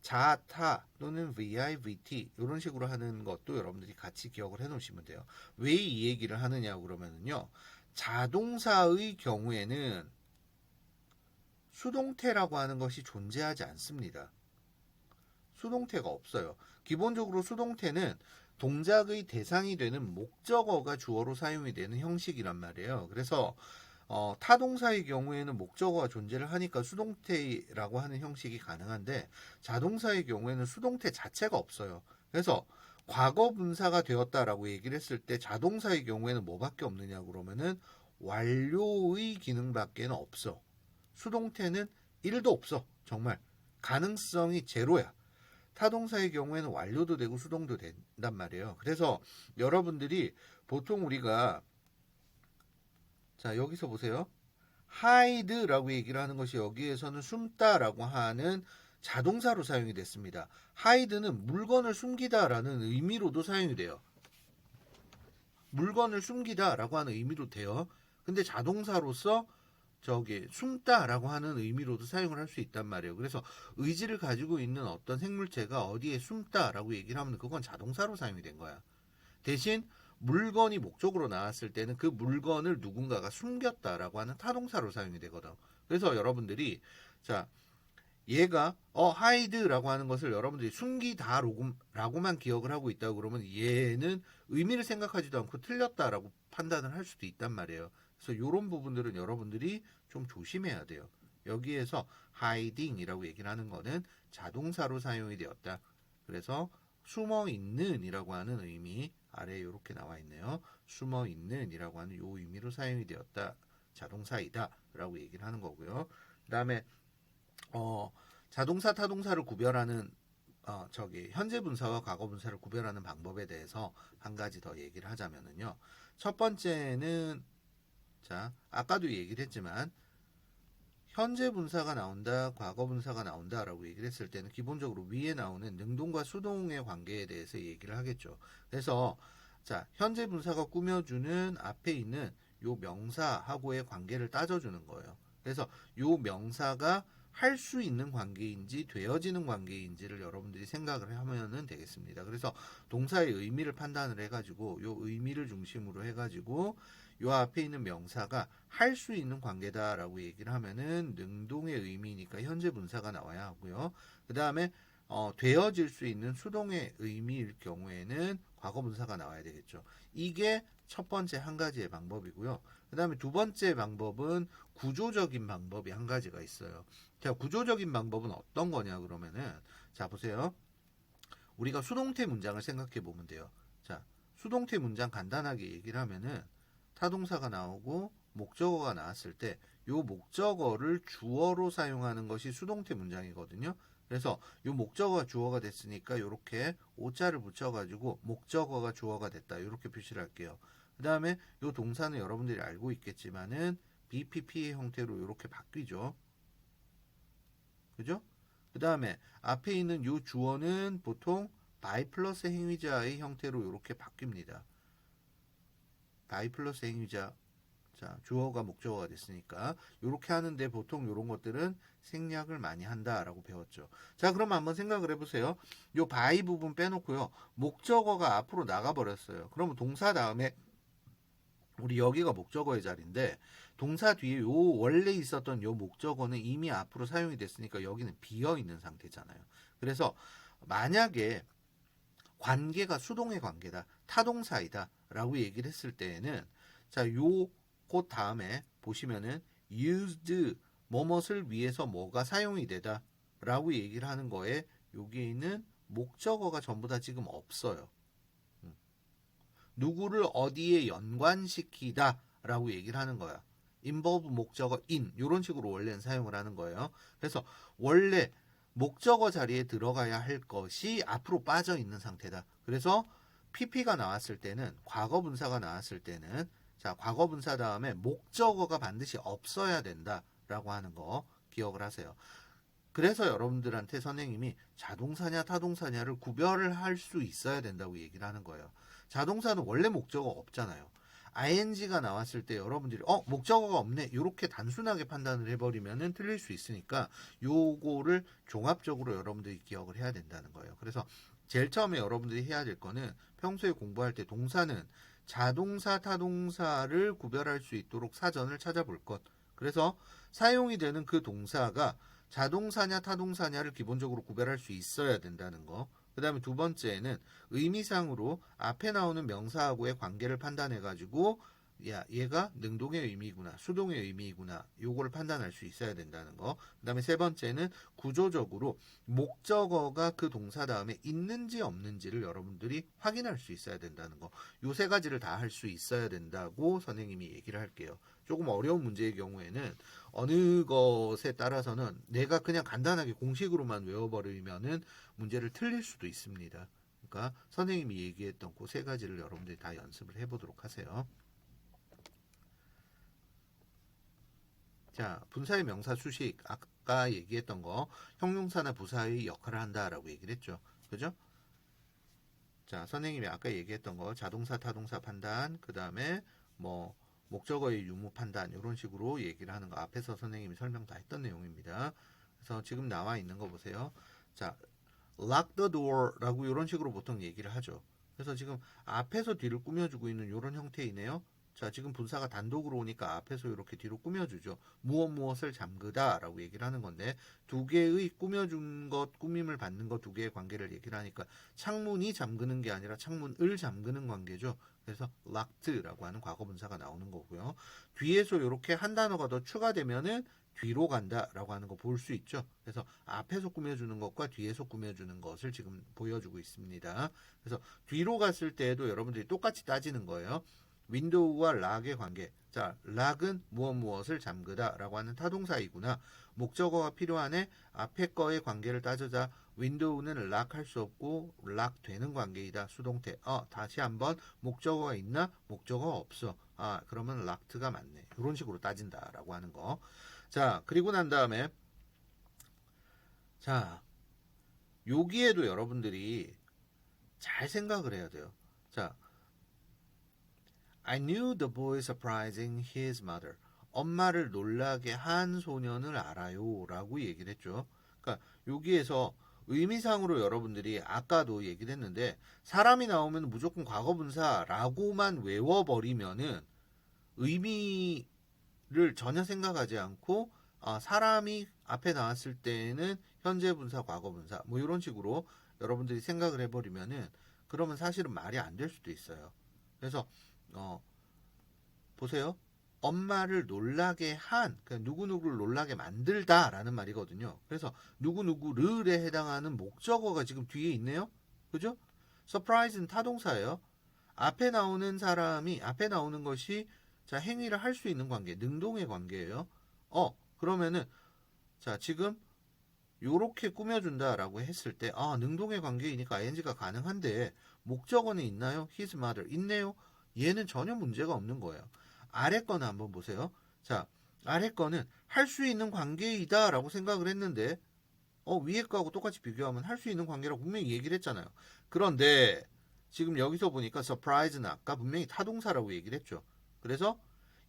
자타 또는 VI, VT 이런 식으로 하는 것도 여러분들이 같이 기억을 해 놓으시면 돼요. 왜 이 얘기를 하느냐 그러면은요. 자동사의 경우에는 수동태라고 하는 것이 존재하지 않습니다. 수동태가 없어요. 기본적으로 수동태는 동작의 대상이 되는 목적어가 주어로 사용이 되는 형식이란 말이에요. 그래서 타동사의 경우에는 목적어가 존재를 하니까 수동태라고 하는 형식이 가능한데 자동사의 경우에는 수동태 자체가 없어요. 그래서 과거 분사가 되었다라고 얘기를 했을 때 자동사의 경우에는 뭐밖에 없느냐 그러면은 완료의 기능밖에는 없어. 수동태는 1도 없어. 정말 가능성이 제로야. 타동사의 경우에는 완료도 되고 수동도 된단 말이에요. 그래서 여러분들이 보통 우리가 자 여기서 보세요. hide라고 얘기를 하는 것이 여기에서는 숨다라고 하는 자동사로 사용이 됐습니다. hide는 물건을 숨기다라는 의미로도 사용이 돼요. 물건을 숨기다라고 하는 의미로 돼요. 근데 자동사로서 숨다라고 하는 의미로도 사용을 할 수 있단 말이에요. 그래서 의지를 가지고 있는 어떤 생물체가 어디에 숨다라고 얘기를 하면 그건 자동사로 사용이 된 거야. 대신 물건이 목적으로 나왔을 때는 그 물건을 누군가가 숨겼다라고 하는 타동사로 사용이 되거든. 그래서 여러분들이 자 얘가 hide라고 하는 것을 여러분들이 숨기다라고만 기억을 하고 있다고 그러면 얘는 의미를 생각하지도 않고 틀렸다라고 판단을 할 수도 있단 말이에요. 그래서 이런 부분들은 여러분들이 좀 조심해야 돼요. 여기에서 hiding이라고 얘기를 하는 거는 자동사로 사용이 되었다. 그래서 숨어 있는이라고 하는 의미 아래에 이렇게 나와 있네요. 숨어 있는이라고 하는 이 의미로 사용이 되었다. 자동사이다라고 얘기를 하는 거고요. 그다음에 자동사 타동사를 구별하는 현재 분사와 과거 분사를 구별하는 방법에 대해서 한 가지 더 얘기를 하자면은요. 첫 번째는 자, 아까도 얘기를 했지만 현재 분사가 나온다, 과거 분사가 나온다라고 얘기를 했을 때는 기본적으로 위에 나오는 능동과 수동의 관계에 대해서 얘기를 하겠죠. 그래서 자, 현재 분사가 꾸며주는 앞에 있는 요 명사하고의 관계를 따져주는 거예요. 그래서 요 명사가 할 수 있는 관계인지 되어지는 관계인지를 여러분들이 생각을 하면 되겠습니다. 그래서 동사의 의미를 판단을 해가지고 요 의미를 중심으로 해가지고 요 앞에 있는 명사가 할 수 있는 관계다라고 얘기를 하면은 능동의 의미니까 현재 분사가 나와야 하고요. 그 다음에 되어질 수 있는 수동의 의미일 경우에는 과거 분사가 나와야 되겠죠. 이게 첫 번째 한 가지의 방법이고요. 그 다음에 두 번째 방법은 구조적인 방법이 한 가지가 있어요. 자, 구조적인 방법은 어떤 거냐 그러면은 자 보세요. 우리가 수동태 문장을 생각해 보면 돼요. 자, 수동태 문장 간단하게 얘기를 하면은 타동사가 나오고 목적어가 나왔을 때 이 목적어를 주어로 사용하는 것이 수동태 문장이거든요. 그래서 이 목적어가 주어가 됐으니까 이렇게 오자를 붙여가지고 목적어가 주어가 됐다 이렇게 표시를 할게요. 그 다음에 이 동사는 여러분들이 알고 있겠지만은 BPP의 형태로 이렇게 바뀌죠. 그죠? 그 다음에 앞에 있는 이 주어는 보통 by 플러스 행위자의 형태로 이렇게 바뀝니다. by 플러스 행위자. 자, 주어가 목적어가 됐으니까 이렇게 하는데 보통 이런 것들은 생략을 많이 한다라고 배웠죠. 자, 그럼 한번 생각을 해보세요. 요 by 부분 빼놓고요. 목적어가 앞으로 나가버렸어요. 그러면 동사 다음에 우리 여기가 목적어의 자리인데 동사 뒤에 요 원래 있었던 요 목적어는 이미 앞으로 사용이 됐으니까 여기는 비어 있는 상태잖아요. 그래서 만약에 관계가 수동의 관계다, 타동사이다 라고 얘기를 했을 때에는 자, 요 그 다음에 보시면은 used 뭐뭇을 위해서 뭐가 사용이 되다 라고 얘기를 하는 거에 여기에 있는 목적어가 전부 다 지금 없어요. 누구를 어디에 연관시키다 라고 얘기를 하는 거야. involve 목적어 in 이런 식으로 원래는 사용을 하는 거예요. 그래서 원래 목적어 자리에 들어가야 할 것이 앞으로 빠져 있는 상태다. 그래서 PP가 나왔을 때는 과거 분사가 나왔을 때는 자, 과거 분사 다음에 목적어가 반드시 없어야 된다라고 하는 거 기억을 하세요. 그래서 여러분들한테 선생님이 자동사냐 타동사냐를 구별을 할 수 있어야 된다고 얘기를 하는 거예요. 자동사는 원래 목적어 없잖아요. ing가 나왔을 때 여러분들이 목적어가 없네 이렇게 단순하게 판단을 해버리면은 틀릴 수 있으니까 요거를 종합적으로 여러분들이 기억을 해야 된다는 거예요. 그래서 제일 처음에 여러분들이 해야 될 거는 평소에 공부할 때 동사는 자동사, 타동사를 구별할 수 있도록 사전을 찾아볼 것. 그래서 사용이 되는 그 동사가 자동사냐 타동사냐를 기본적으로 구별할 수 있어야 된다는 거. 그 다음에 두 번째는 의미상으로 앞에 나오는 명사하고의 관계를 판단해가지고 야, 얘가 능동의 의미구나, 수동의 의미구나, 요거를 판단할 수 있어야 된다는 거. 그 다음에 세 번째는 구조적으로 목적어가 그 동사 다음에 있는지 없는지를 여러분들이 확인할 수 있어야 된다는 거. 요 세 가지를 다 할 수 있어야 된다고 선생님이 얘기를 할게요. 조금 어려운 문제의 경우에는 어느 것에 따라서는 내가 그냥 간단하게 공식으로만 외워버리면은 문제를 틀릴 수도 있습니다. 그러니까 선생님이 얘기했던 그 세 가지를 여러분들이 다 연습을 해보도록 하세요. 자, 분사의 명사 수식 아까 얘기했던 거 형용사나 부사의 역할을 한다라고 얘기를 했죠. 그죠? 자, 선생님이 아까 얘기했던 거 자동사, 타동사 판단, 그 다음에 뭐 목적어의 유무 판단 이런 식으로 얘기를 하는 거 앞에서 선생님이 설명 다 했던 내용입니다. 그래서 지금 나와 있는 거 보세요. 자, lock the door라고 이런 식으로 보통 얘기를 하죠. 그래서 지금 앞에서 뒤를 꾸며주고 있는 이런 형태이네요. 자, 지금 분사가 단독으로 오니까 앞에서 이렇게 뒤로 꾸며주죠. 무엇을 잠그다 라고 얘기를 하는 건데 두 개의 꾸며준 것, 꾸밈을 받는 것 두 개의 관계를 얘기를 하니까 창문이 잠그는 게 아니라 창문을 잠그는 관계죠. 그래서 locked라고 하는 과거 분사가 나오는 거고요. 뒤에서 이렇게 한 단어가 더 추가되면은 뒤로 간다라고 하는 거 볼 수 있죠. 그래서 앞에서 꾸며주는 것과 뒤에서 꾸며주는 것을 지금 보여주고 있습니다. 그래서 뒤로 갔을 때에도 여러분들이 똑같이 따지는 거예요. 윈도우와 락의 관계. 자, 락은 무엇을 잠그다라고 하는 타동사이구나. 목적어가 필요하네. 앞에 거의 관계를 따져자. 윈도우는 락할 수 없고 락 되는 관계이다. 수동태. 다시 한번 목적어가 있나? 목적어가 없어. 그러면 락트가 맞네. 이런 식으로 따진다라고 하는 거. 자, 그리고 난 다음에 자, 여기에도 여러분들이 잘 생각을 해야 돼요. 자, I knew the boy surprising his mother. 엄마를 놀라게 한 소년을 알아요. 라고 얘기를 했죠. 그러니까 여기에서 의미상으로 여러분들이 아까도 얘기를 했는데 사람이 나오면 무조건 과거분사라고만 외워버리면은 의미를 전혀 생각하지 않고 사람이 앞에 나왔을 때는 현재분사, 과거분사 뭐 이런 식으로 여러분들이 생각을 해버리면은 그러면 사실은 말이 안 될 수도 있어요. 그래서 보세요. 엄마를 놀라게 한, 그러니까 누구누구를 놀라게 만들다라는 말이거든요. 그래서 누구누구를에 해당하는 목적어가 지금 뒤에 있네요. 그죠? surprise는 타동사예요. 앞에 나오는 것이 자, 행위를 할 수 있는 관계, 능동의 관계예요. 그러면은 자, 지금 요렇게 꾸며준다라고 했을 때 능동의 관계이니까 ing가 가능한데 목적어는 있나요? his mother 있네요. 얘는 전혀 문제가 없는 거예요. 아래 거는 한번 보세요. 자, 아래 거는 할 수 있는 관계이다 라고 생각을 했는데 위에 거하고 똑같이 비교하면 할 수 있는 관계라고 분명히 얘기를 했잖아요. 그런데 지금 여기서 보니까 surprise는 아까 분명히 타동사라고 얘기를 했죠. 그래서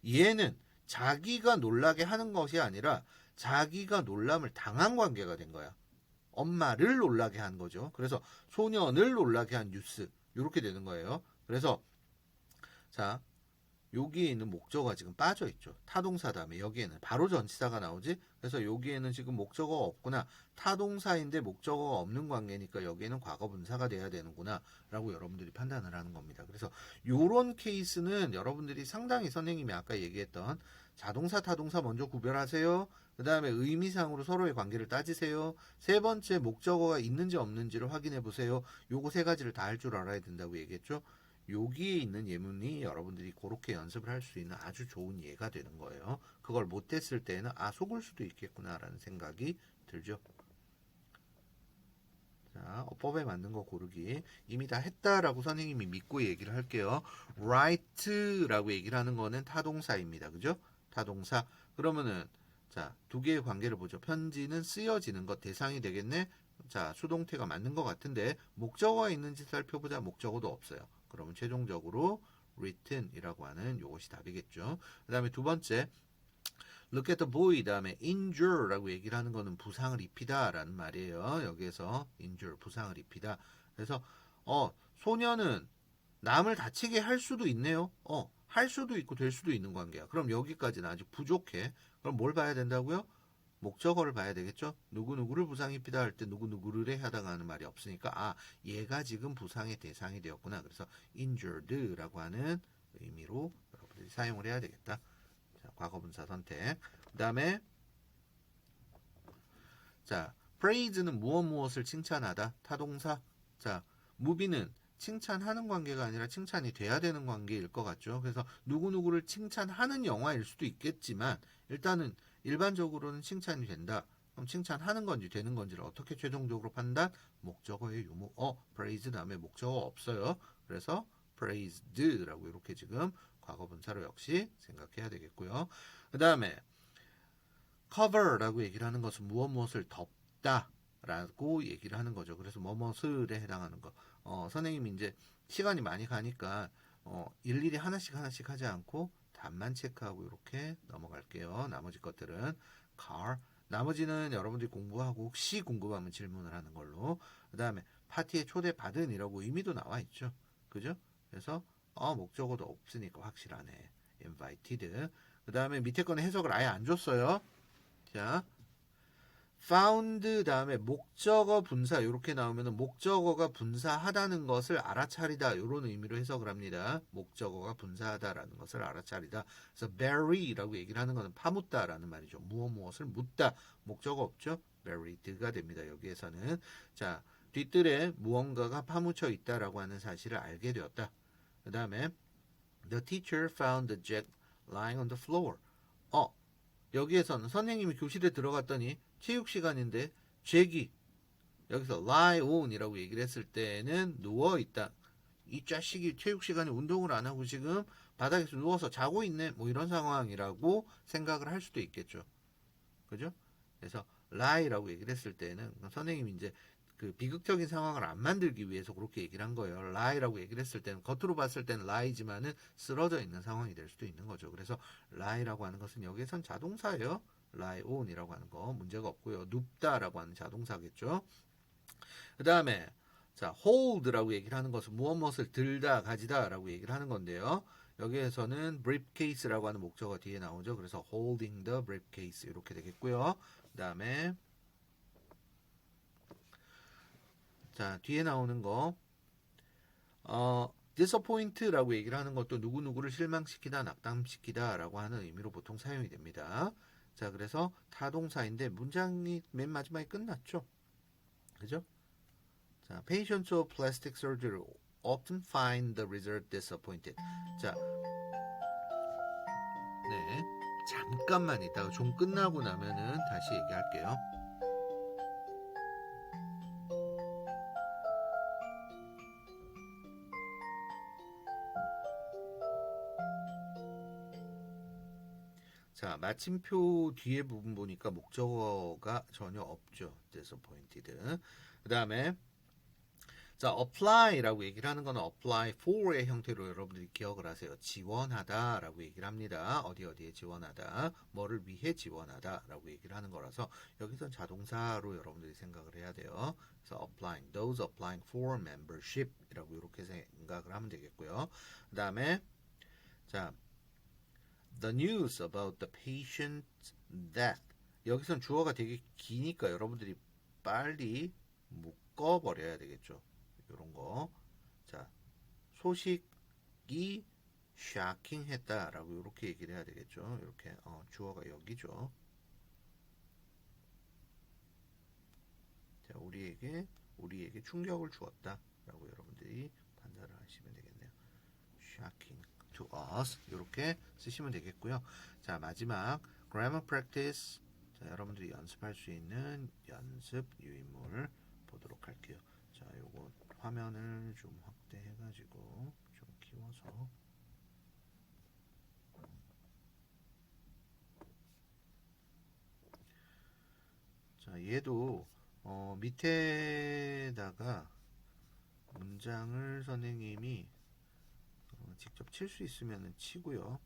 얘는 자기가 놀라게 하는 것이 아니라 자기가 놀람을 당한 관계가 된 거야. 엄마를 놀라게 한 거죠. 그래서 소년을 놀라게 한 뉴스 이렇게 되는 거예요. 그래서 자, 여기에 있는 목적어가 지금 빠져 있죠. 타동사 다음에 여기에는 바로 전치사가 나오지. 그래서 여기에는 지금 목적어가 없구나. 타동사인데 목적어가 없는 관계니까 여기에는 과거 분사가 돼야 되는구나 라고 여러분들이 판단을 하는 겁니다. 그래서 요런 케이스는 여러분들이 상당히 선생님이 아까 얘기했던 자동사 타동사 먼저 구별하세요. 그 다음에 의미상으로 서로의 관계를 따지세요. 세 번째 목적어가 있는지 없는지를 확인해 보세요. 요거 세 가지를 다 할 줄 알아야 된다고 얘기했죠. 여기에 있는 예문이 여러분들이 그렇게 연습을 할 수 있는 아주 좋은 예가 되는 거예요. 그걸 못했을 때는 속을 수도 있겠구나라는 생각이 들죠. 자, 어법에 맞는 거 고르기. 이미 다 했다라고 선생님이 믿고 얘기를 할게요. write라고 얘기를 하는 거는 타동사입니다. 그죠? 타동사. 그러면은 자, 두 개의 관계를 보죠. 편지는 쓰여지는 것 대상이 되겠네. 자, 수동태가 맞는 것 같은데 목적어가 있는지 살펴보자. 목적어도 없어요. 그러면 최종적으로 written이라고 하는 요것이 답이겠죠. 그 다음에 두 번째 look at the boy 다음에 injure라고 얘기를 하는 거는 부상을 입히다 라는 말이에요. 여기에서 injure 부상을 입히다. 그래서 소녀는 남을 다치게 할 수도 있네요. 할 수도 있고 될 수도 있는 관계야. 그럼 여기까지는 아직 부족해. 그럼 뭘 봐야 된다고요? 목적어를 봐야 되겠죠? 누구누구를 부상 입히다 할 때 누구누구를 해당하는 말이 없으니까 얘가 지금 부상의 대상이 되었구나. 그래서 injured라고 하는 의미로 여러분들이 사용을 해야 되겠다. 자, 과거분사 선택. 그 다음에 자, praise는 무엇을 칭찬하다. 타동사. 자, 무비는 칭찬하는 관계가 아니라 칭찬이 돼야 되는 관계일 것 같죠. 그래서 누구누구를 칭찬하는 영화일 수도 있겠지만 일단은 일반적으로는 칭찬이 된다. 그럼 칭찬하는 건지 되는 건지를 어떻게 최종적으로 판단? 목적어의 유무. praise 다음에 목적어 없어요. 그래서 praised라고 이렇게 지금 과거분사로 역시 생각해야 되겠고요. 그 다음에 cover라고 얘기를 하는 것은 무엇을 덮다 라고 얘기를 하는 거죠. 그래서 뭐뭐을에 해당하는 거. 선생님이 이제 시간이 많이 가니까 일일이 하나씩 하지 않고 답만 체크하고 이렇게 넘어갈게요. 나머지 것들은 car. 나머지는 여러분들이 공부하고 혹시 궁금하면 질문을 하는 걸로. 그 다음에 파티에 초대받은 이라고 의미도 나와 있죠. 그죠? 그래서 목적어도 없으니까 확실하네. invited. 그 다음에 밑에 거는 해석을 아예 안 줬어요. 자, found 다음에 목적어 분사 이렇게 나오면 목적어가 분사하다는 것을 알아차리다 이런 의미로 해석을 합니다. 목적어가 분사하다라는 것을 알아차리다. 그래서 bury라고 얘기를 하는 것은 파묻다라는 말이죠. 무엇을 묻다. 목적어 없죠? buried가 됩니다. 여기에서는 자 뒤뜰에 무언가가 파묻혀 있다라고 하는 사실을 알게 되었다. 그 다음에 the teacher found the jack lying on the floor. 여기에서는 선생님이 교실에 들어갔더니 체육 시간인데 잭이 여기서 lie on이라고 얘기를 했을 때는 누워 있다. 이 자식이 체육 시간에 운동을 안 하고 지금 바닥에서 누워서 자고 있네. 뭐 이런 상황이라고 생각을 할 수도 있겠죠. 그죠? 그래서 lie라고 얘기를 했을 때는 선생님이 이제 그 비극적인 상황을 안 만들기 위해서 그렇게 얘기를 한 거예요. lie라고 얘기를 했을 때는 겉으로 봤을 때는 lie지만은 쓰러져 있는 상황이 될 수도 있는 거죠. 그래서 lie라고 하는 것은 여기선 자동사예요. lie on이라고 하는 거 문제가 없고요. 눕다라고 하는 자동사겠죠. 그 다음에 자 hold라고 얘기를 하는 것은 무엇을 들다 가지다라고 얘기를 하는 건데요. 여기에서는 briefcase라고 하는 목적어 뒤에 나오죠. 그래서 holding the briefcase 이렇게 되겠고요. 그 다음에 자 뒤에 나오는 거 disappoint라고 얘기를 하는 것도 누구누구를 실망시키다 낙담시키다 라고 하는 의미로 보통 사용이 됩니다. 자 그래서 타동사인데 문장이 맨 마지막에 끝났죠. 그죠? 자, patients of plastic surgery often find the result disappointed. 자, 네, 잠깐만 있다가 좀 끝나고 나면은 다시 얘기할게요. 자, 마침표 뒤에 부분 보니까 목적어가 전혀 없죠. disappointed. 그 다음에 자, apply라고 얘기를 하는 거는 apply for의 형태로 여러분들이 기억을 하세요. 지원하다라고 얘기를 합니다. 어디에 지원하다, 뭐를 위해 지원하다라고 얘기를 하는 거라서 여기선 자동사로 여러분들이 생각을 해야 돼요. 그래서 applying, those applying for membership이라고 이렇게 생각을 하면 되겠고요. 그 다음에 자, the news about the patient's death. 여기선 주어가 되게 기니까 여러분들이 빨리 묶어버려야 되겠죠. 이런 거. 자, 소식이 샤킹했다라고 이렇게 얘기를 해야 되겠죠. 이렇게 주어가 여기죠. 자, 우리에게 충격을 주었다라고 여러분들이 판단을 하시면 되겠네요. shocking to us 이렇게 쓰시면 되겠고요. 자, 마지막 grammar practice. 자, 여러분들이 연습할 수 있는 연습 유인물 보도록 할게요. 자, 요거 화면을 좀 확대해가지고 좀 키워서 자, 얘도 밑에다가 문장을 선생님이 직접 칠 수 있으면 치고요.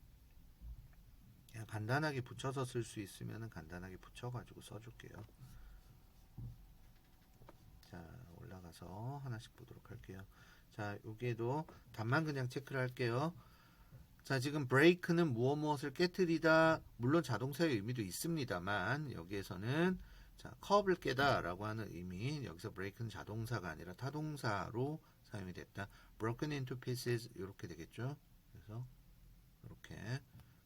그냥 간단하게 붙여서 쓸 수 있으면 간단하게 붙여가지고 써줄게요. 자, 올라가서 하나씩 보도록 할게요. 자, 여기에도 답만 그냥 체크를 할게요. 자, 지금 break는 무엇을 깨트리다, 물론 자동사의 의미도 있습니다만 여기에서는 자, 컵을 깨다 라고 하는 의미, 여기서 break는 자동사가 아니라 타동사로 사용이 됐다. broken into pieces 이렇게 되겠죠. 그래서 이렇게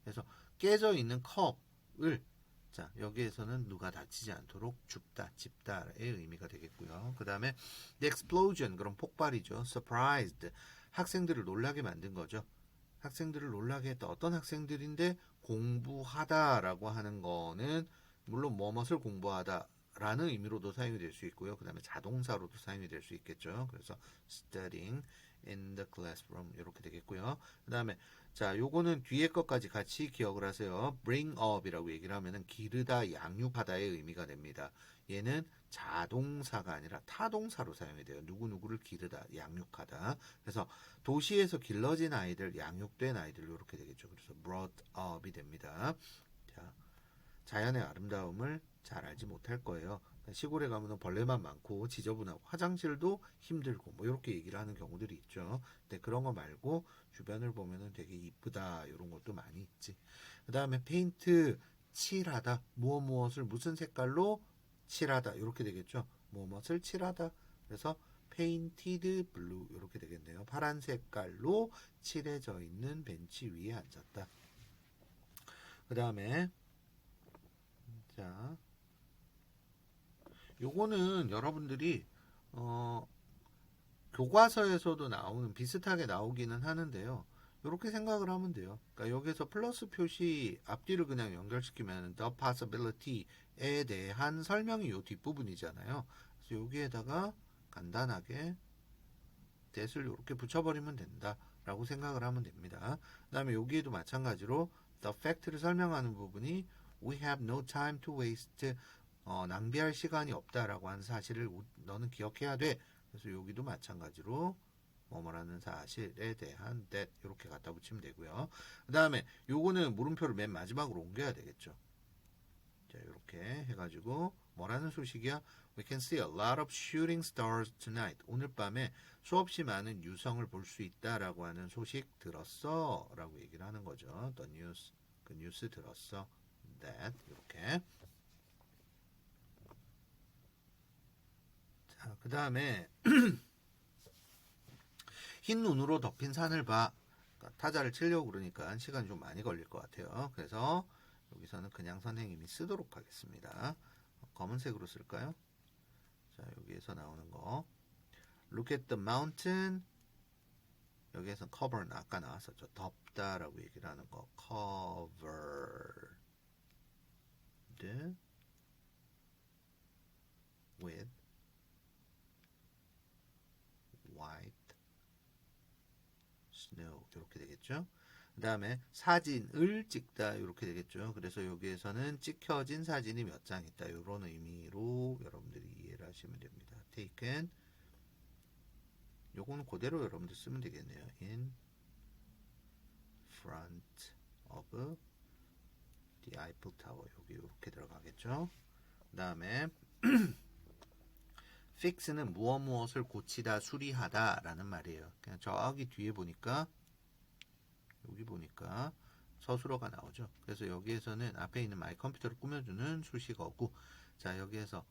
해서 깨져 있는 컵을 자, 여기에서는 누가 다치지 않도록 줍다, 짚다의 의미가 되겠고요. 그 다음에 the explosion, 그럼 폭발이죠. surprised, 학생들을 놀라게 만든 거죠. 학생들을 놀라게 했다. 어떤 학생들인데 공부하다라고 하는 거는 물론 무엇을 공부하다라는 의미로도 사용이 될 수 있고요. 그 다음에 자동사로도 사용이 될 수 있겠죠. 그래서 studying in the classroom 이렇게 되겠고요. 그 다음에 자, 요거는 뒤에 것까지 같이 기억을 하세요. bring up이라고 얘기를 하면은 기르다, 양육하다의 의미가 됩니다. 얘는 자동사가 아니라 타동사로 사용이 돼요. 누구누구를 기르다, 양육하다. 그래서 도시에서 길러진 아이들, 양육된 아이들 이렇게 되겠죠. 그래서 brought up이 됩니다. 자, 자연의 아름다움을 잘 알지 못할 거예요. 시골에 가면 벌레만 많고 지저분하고 화장실도 힘들고 뭐 이렇게 얘기를 하는 경우들이 있죠. 근데 그런 거 말고 주변을 보면은 되게 이쁘다 이런 것도 많이 있지. 그 다음에 페인트, 칠하다, 무엇을 무슨 색깔로 칠하다 이렇게 되겠죠. 무엇을 칠하다. 그래서 painted blue 이렇게 되겠네요. 파란 색깔로 칠해져 있는 벤치 위에 앉았다. 그 다음에 자, 요거는 여러분들이 교과서에서도 나오는 비슷하게 나오기는 하는데요. 이렇게 생각을 하면 돼요. 그러니까 여기서 플러스 표시 앞뒤를 그냥 연결시키면 the possibility에 대한 설명이 요 뒷부분이잖아요. 그래서 여기에다가 간단하게 that을 이렇게 붙여버리면 된다라고 생각을 하면 됩니다. 그 다음에 여기에도 마찬가지로 the fact를 설명하는 부분이 we have no time to waste 낭비할 시간이 없다라고 하는 사실을 너는 기억해야 돼. 그래서 여기도 마찬가지로 뭐뭐라는 사실에 대한 that 이렇게 갖다 붙이면 되고요. 그 다음에 요거는 물음표를 맨 마지막으로 옮겨야 되겠죠. 자, 이렇게 해가지고 뭐라는 소식이야? We can see a lot of shooting stars tonight. 오늘 밤에 수없이 많은 유성을 볼 수 있다라고 하는 소식 들었어? 라고 얘기를 하는 거죠. The news, 그 뉴스 들었어? That 이렇게. 자, 그 다음에 흰 눈으로 덮인 산을 봐. 그러니까 타자를 치려고 그러니까 시간이 좀 많이 걸릴 것 같아요. 그래서 여기서는 그냥 선생님이 쓰도록 하겠습니다. 검은색으로 쓸까요? 자, 여기에서 나오는 거. Look at the mountain. 여기에서 cover는 아까 나왔었죠. 덮다라고 얘기를 하는 거. covered with white snow 이렇게 되겠죠. 그 다음에 사진을 찍다 이렇게 되겠죠. 그래서 여기에서는 찍혀진 사진이 몇 장 있다 이런 의미로 여러분들이 이해를 하시면 됩니다. taken 요거는 그대로 여러분들 쓰면 되겠네요. in front of the Eiffel Tower 여기 이렇게 들어가겠죠. 그 다음에 fix는 무엇을 고치다 수리하다 라는 말이에요. 그냥 저기 뒤에 보니까 여기 보니까 서술어가 나오죠. 그래서 여기에서는 앞에 있는 마이 컴퓨터를 꾸며주는 수식어고 자 여기에서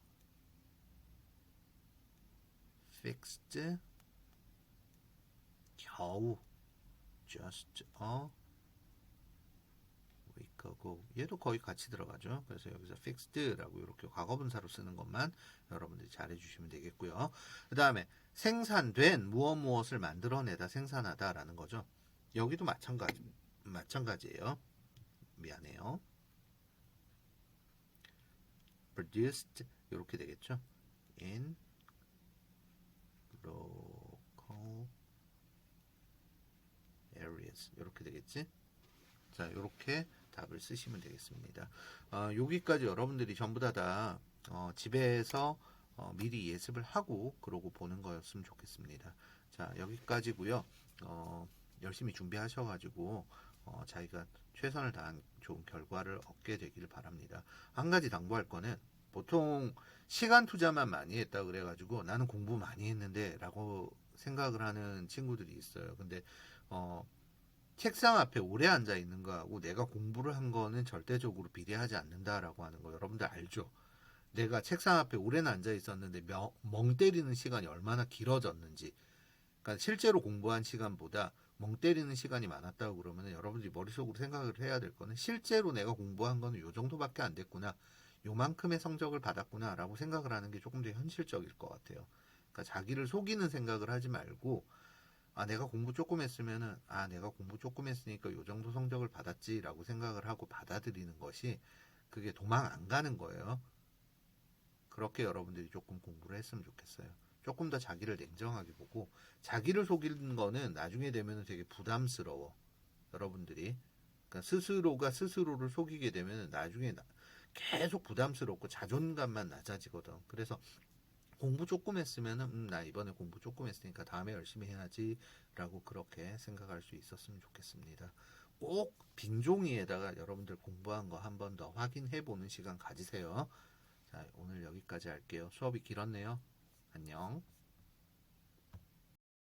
fixed 겨우 just a week ago 얘도 거의 같이 들어가죠. 그래서 여기서 fixed라고 이렇게 과거분사로 쓰는 것만 여러분들이 잘 해주시면 되겠고요. 그 다음에 생산된 무엇을 만들어내다 생산하다 라는 거죠. 여기도 마찬가지예요. 미안해요. produced 이렇게 되겠죠. in local areas 이렇게 되겠지. 자, 이렇게 답을 쓰시면 되겠습니다. 여기까지 여러분들이 전부 다 집에서 미리 예습을 하고 그러고 보는 거였으면 좋겠습니다. 자, 여기까지고요. 열심히 준비하셔가지고 자기가 최선을 다한 좋은 결과를 얻게 되기를 바랍니다. 한 가지 당부할 거는 보통 시간 투자만 많이 했다 그래가지고 나는 공부 많이 했는데 라고 생각을 하는 친구들이 있어요. 근데 책상 앞에 오래 앉아 있는 거하고 내가 공부를 한 거는 절대적으로 비례하지 않는다라고 하는 거 여러분들 알죠? 내가 책상 앞에 오래 앉아 있었는데 멍 때리는 시간이 얼마나 길어졌는지, 그러니까 실제로 공부한 시간보다 멍 때리는 시간이 많았다고 그러면 여러분들이 머릿속으로 생각을 해야 될 거는 실제로 내가 공부한 거는 요 정도밖에 안 됐구나, 요만큼의 성적을 받았구나 라고 생각을 하는 게 조금 더 현실적일 것 같아요. 그러니까 자기를 속이는 생각을 하지 말고, 아 내가 공부 조금 했으면은 내가 공부 조금 했으니까 요 정도 성적을 받았지라고 생각을 하고 받아들이는 것이, 그게 도망 안 가는 거예요. 그렇게 여러분들이 조금 공부를 했으면 좋겠어요. 조금 더 자기를 냉정하게 보고, 자기를 속이는 거는 나중에 되면 되게 부담스러워. 여러분들이. 그러니까 스스로가 스스로를 속이게 되면 나중에 계속 부담스럽고 자존감만 낮아지거든. 그래서 공부 조금 했으면은 나 이번에 공부 조금 했으니까 다음에 열심히 해야지 라고 그렇게 생각할 수 있었으면 좋겠습니다. 꼭 빈종이에다가 여러분들 공부한 거 한 번 더 확인해 보는 시간 가지세요. 자, 오늘 여기까지 할게요. 수업이 길었네요. 안녕.